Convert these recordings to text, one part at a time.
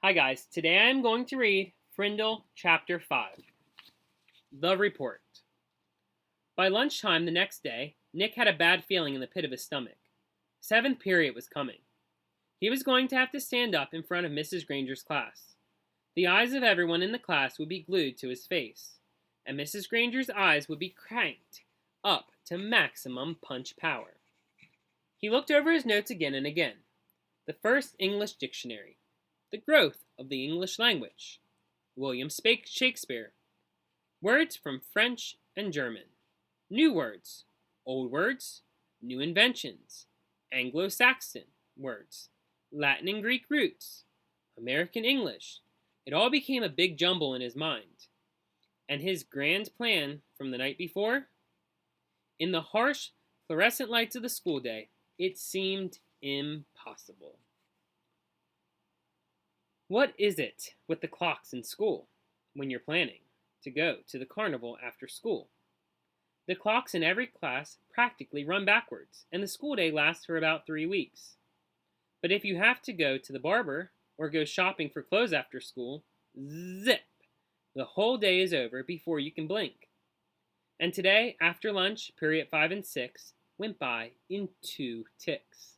Hi guys, today I am going to read Frindle Chapter 5, The Report. By lunchtime the next day, Nick had a bad feeling in the pit of his stomach. Seventh period was coming. He was going to have to stand up in front of Mrs. Granger's class. The eyes of everyone in the class would be glued to his face, and Mrs. Granger's eyes would be cranked up to maximum punch power. He looked over his notes again and again. The first English dictionary. The growth of the English language. William Shakespeare. Words from French and German. New words. Old words. New inventions. Anglo-Saxon words. Latin and Greek roots. American English. It all became a big jumble in his mind. And his grand plan from the night before? In the harsh, fluorescent lights of the school day, it seemed impossible. What is it with the clocks in school when you're planning to go to the carnival after school? The clocks in every class practically run backwards, and the school day lasts for about 3 weeks. But if you have to go to the barber or go shopping for clothes after school, zip! The whole day is over before you can blink. And today, after lunch, period 5 and 6 went by in 2 ticks.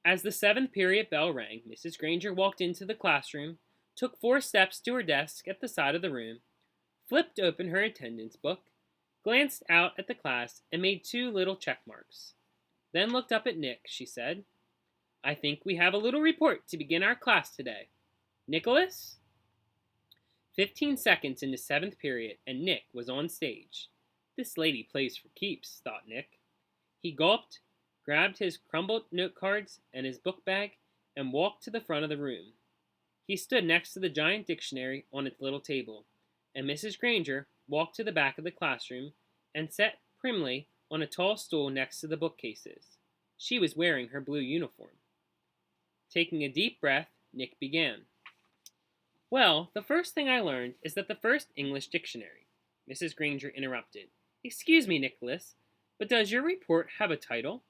As the 7th period bell rang, Mrs. Granger walked into the classroom, took 4 steps to her desk at the side of the room, flipped open her attendance book, glanced out at the class, and made 2 little check marks. Then looked up at Nick, she said, "I think we have a little report to begin our class today. Nicholas?" 15 seconds into 7th period, and Nick was on stage. This lady plays for keeps, thought Nick. He gulped, grabbed his crumbled note cards and his book bag, and walked to the front of the room. He stood next to the giant dictionary on its little table, and Mrs. Granger walked to the back of the classroom and sat primly on a tall stool next to the bookcases. She was wearing her blue uniform. Taking a deep breath, Nick began. "Well, the first thing I learned is that the first English dictionary," Mrs. Granger interrupted. "Excuse me, Nicholas, but does your report have a title?"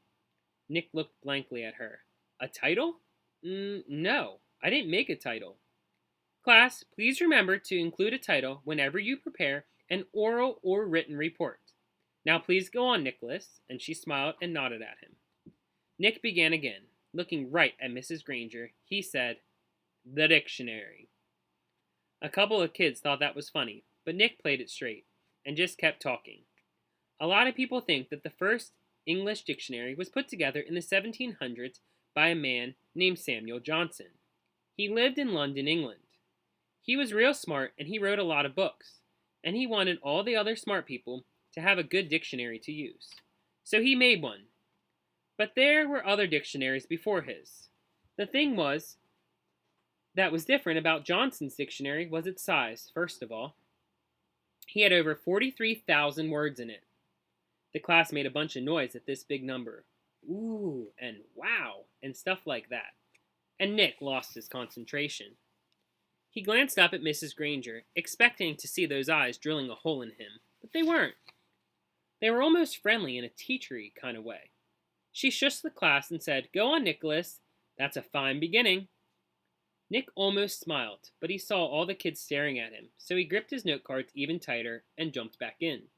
Nick looked blankly at her. "A title? No, I didn't make a title." "Class, please remember to include a title whenever you prepare an oral or written report. Now please go on, Nicholas," and she smiled and nodded at him. Nick began again. Looking right at Mrs. Granger, he said, "The dictionary." A couple of kids thought that was funny, but Nick played it straight and just kept talking. A lot of people think that the first English dictionary was put together in the 1700s by a man named Samuel Johnson. He lived in London, England. He was real smart and he wrote a lot of books, and he wanted all the other smart people to have a good dictionary to use. So he made one. But there were other dictionaries before his. The thing that was different about Johnson's dictionary was its size, first of all. He had over 43,000 words in it. The class made a bunch of noise at this big number. Ooh, and wow, and stuff like that. And Nick lost his concentration. He glanced up at Mrs. Granger, expecting to see those eyes drilling a hole in him, but they weren't. They were almost friendly in a teachery kind of way. She shushed the class and said, "Go on, Nicholas. That's a fine beginning." Nick almost smiled, but he saw all the kids staring at him, so he gripped his note cards even tighter and jumped back in.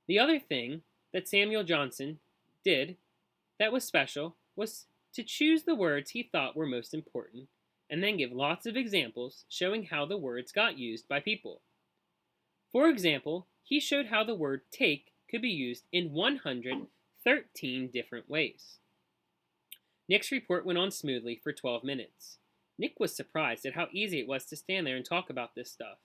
The other thing that Samuel Johnson did that was special was to choose the words he thought were most important and then give lots of examples showing how the words got used by people. For example, he showed how the word take could be used in 113 different ways. Nick's report went on smoothly for 12 minutes. Nick was surprised at how easy it was to stand there and talk about this stuff.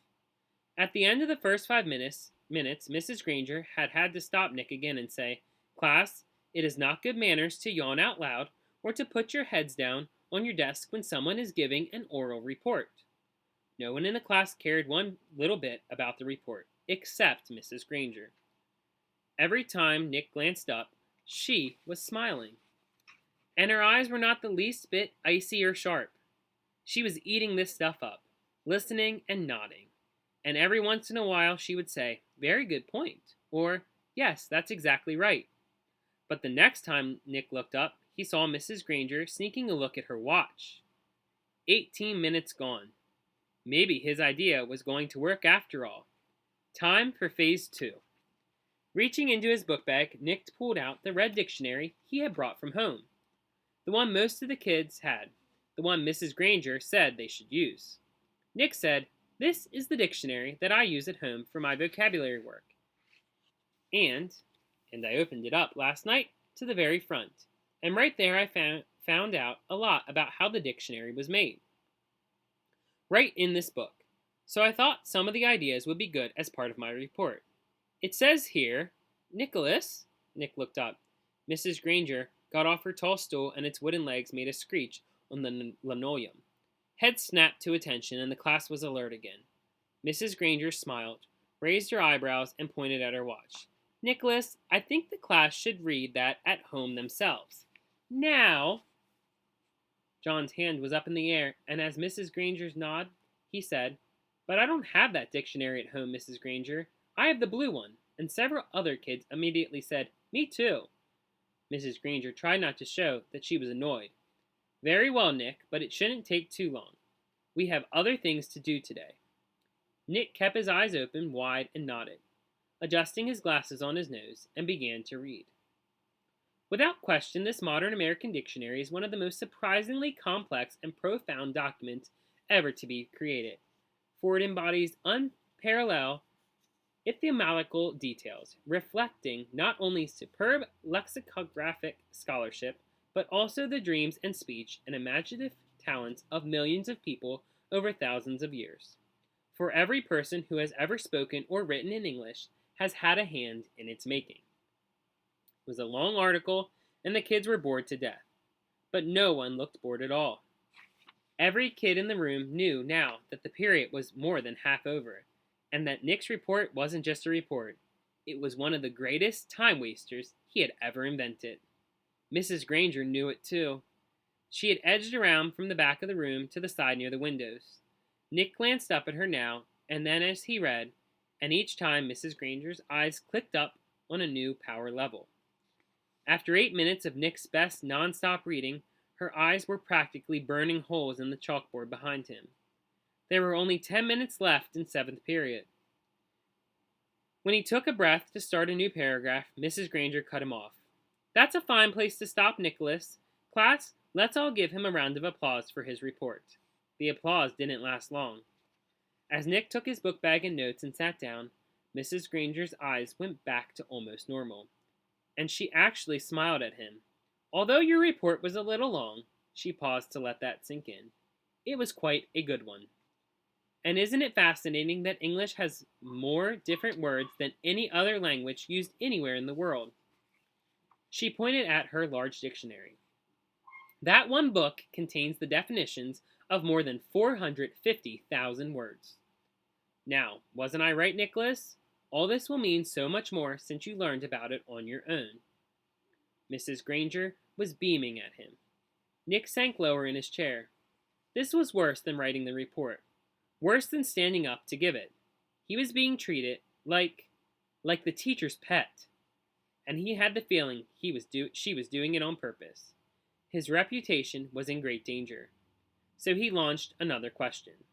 At the end of the first 5 minutes, Mrs. Granger had to stop Nick again and say, "Class, it is not good manners to yawn out loud or to put your heads down on your desk when someone is giving an oral report." No one in the class cared one little bit about the report, except Mrs. Granger. Every time Nick glanced up, she was smiling. And her eyes were not the least bit icy or sharp. She was eating this stuff up, listening and nodding. And every once in a while she would say, "Very good point," or "Yes, that's exactly right." But the next time Nick looked up, he saw Mrs. Granger sneaking a look at her watch. 18 minutes gone. Maybe his idea was going to work after all. Time for phase 2. Reaching into his book bag, Nick pulled out the red dictionary he had brought from home. The one most of the kids had. The one Mrs. Granger said they should use. Nick said, "This is the dictionary that I use at home for my vocabulary work. And I opened it up last night to the very front. And right there I found out a lot about how the dictionary was made. Right in this book. So I thought some of the ideas would be good as part of my report. It says here, Nicholas," Nick looked up. Mrs. Granger got off her tall stool and its wooden legs made a screech on the linoleum. Heads snapped to attention and the class was alert again. Mrs. Granger smiled, raised her eyebrows, and pointed at her watch. "Nicholas, I think the class should read that at home themselves. Now," John's hand was up in the air, and as Mrs. Granger's nod, he said, "But I don't have that dictionary at home, Mrs. Granger. I have the blue one," and several other kids immediately said, "Me too." Mrs. Granger tried not to show that she was annoyed. "Very well, Nick, but it shouldn't take too long. We have other things to do today." Nick kept his eyes open wide and nodded, adjusting his glasses on his nose, and began to read. Without question, this modern American dictionary is one of the most surprisingly complex and profound documents ever to be created, for it embodies unparalleled etymological details, reflecting not only superb lexicographic scholarship, but also the dreams and speech and imaginative talents of millions of people over thousands of years. For every person who has ever spoken or written in English has had a hand in its making. It was a long article, and the kids were bored to death. But no one looked bored at all. Every kid in the room knew now that the period was more than half over, and that Nick's report wasn't just a report. It was one of the greatest time wasters he had ever invented. Mrs. Granger knew it too. She had edged around from the back of the room to the side near the windows. Nick glanced up at her now, and then as he read, and each time Mrs. Granger's eyes clicked up on a new power level. After 8 minutes of Nick's best non-stop reading, her eyes were practically burning holes in the chalkboard behind him. There were only 10 minutes left in 7th period. When he took a breath to start a new paragraph, Mrs. Granger cut him off. "That's a fine place to stop, Nicholas. Class, let's all give him a round of applause for his report." The applause didn't last long. As Nick took his book bag and notes and sat down, Mrs. Granger's eyes went back to almost normal, and she actually smiled at him. "Although your report was a little long," she paused to let that sink in, "it was quite a good one. And isn't it fascinating that English has more different words than any other language used anywhere in the world?" She pointed at her large dictionary. "That one book contains the definitions of more than 450,000 words. Now, wasn't I right, Nicholas? All this will mean so much more since you learned about it on your own." Mrs. Granger was beaming at him. Nick sank lower in his chair. This was worse than writing the report. Worse than standing up to give it. He was being treated like the teacher's pet. And he had the feeling she was doing it on purpose. His reputation was in great danger. So he launched another question.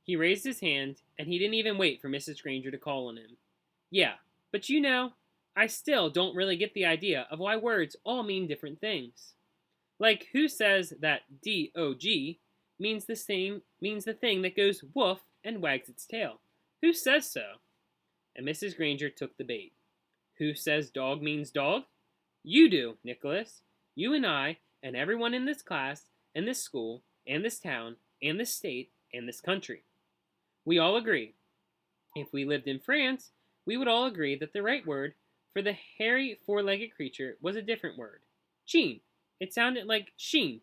He raised his hand, and he didn't even wait for Mrs. Granger to call on him. "Yeah, but you know, I still don't really get the idea of why words all mean different things. Like, who says that dog means the thing that goes woof and wags its tail? Who says so?" And Mrs. Granger took the bait. "Who says dog means dog? You do, Nicholas. You and I, and everyone in this class, and this school, and this town, and this state, and this country. We all agree. If we lived in France, we would all agree that the right word for the hairy four-legged creature was a different word. Chien. It sounded like sheen.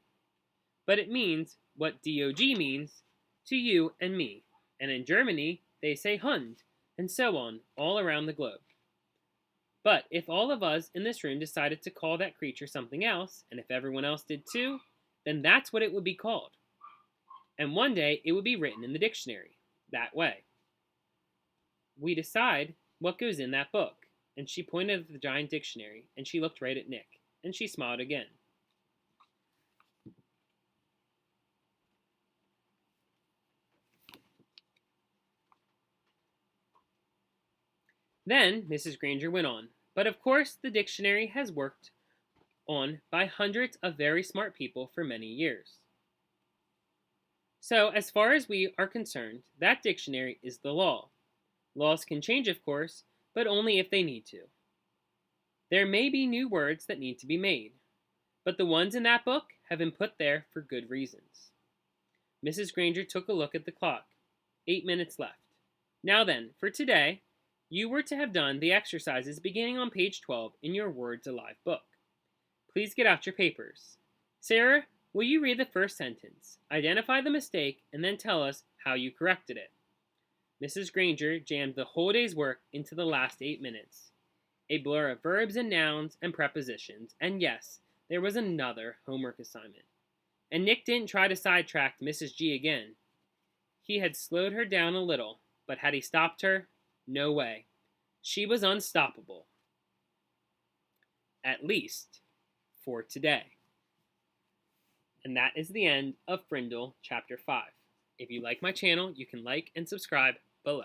But it means what dog means to you and me. And in Germany, they say Hund, and so on, all around the globe. But if all of us in this room decided to call that creature something else, and if everyone else did too, then that's what it would be called. And one day it would be written in the dictionary, that way. We decide what goes in that book." And she pointed at the giant dictionary, and she looked right at Nick, and she smiled again. Then Mrs. Granger went on, but of course the dictionary has worked on by hundreds of very smart people for many years. So, as far as we are concerned, that dictionary is the law. Laws can change, of course, but only if they need to. There may be new words that need to be made, but the ones in that book have been put there for good reasons. Mrs. Granger took a look at the clock. 8 minutes left. Now then, for today, you were to have done the exercises beginning on page 12 in your Words Alive book. Please get out your papers. Sarah, will you read the first sentence, identify the mistake, and then tell us how you corrected it? Mrs. Granger jammed the whole day's work into the last 8 minutes. A blur of verbs and nouns and prepositions, and yes, there was another homework assignment. And Nick didn't try to sidetrack Mrs. G again. He had slowed her down a little, but had he stopped her? No way. She was unstoppable. At least for today. And that is the end of Frindle Chapter 5. If you like my channel, you can like and subscribe below.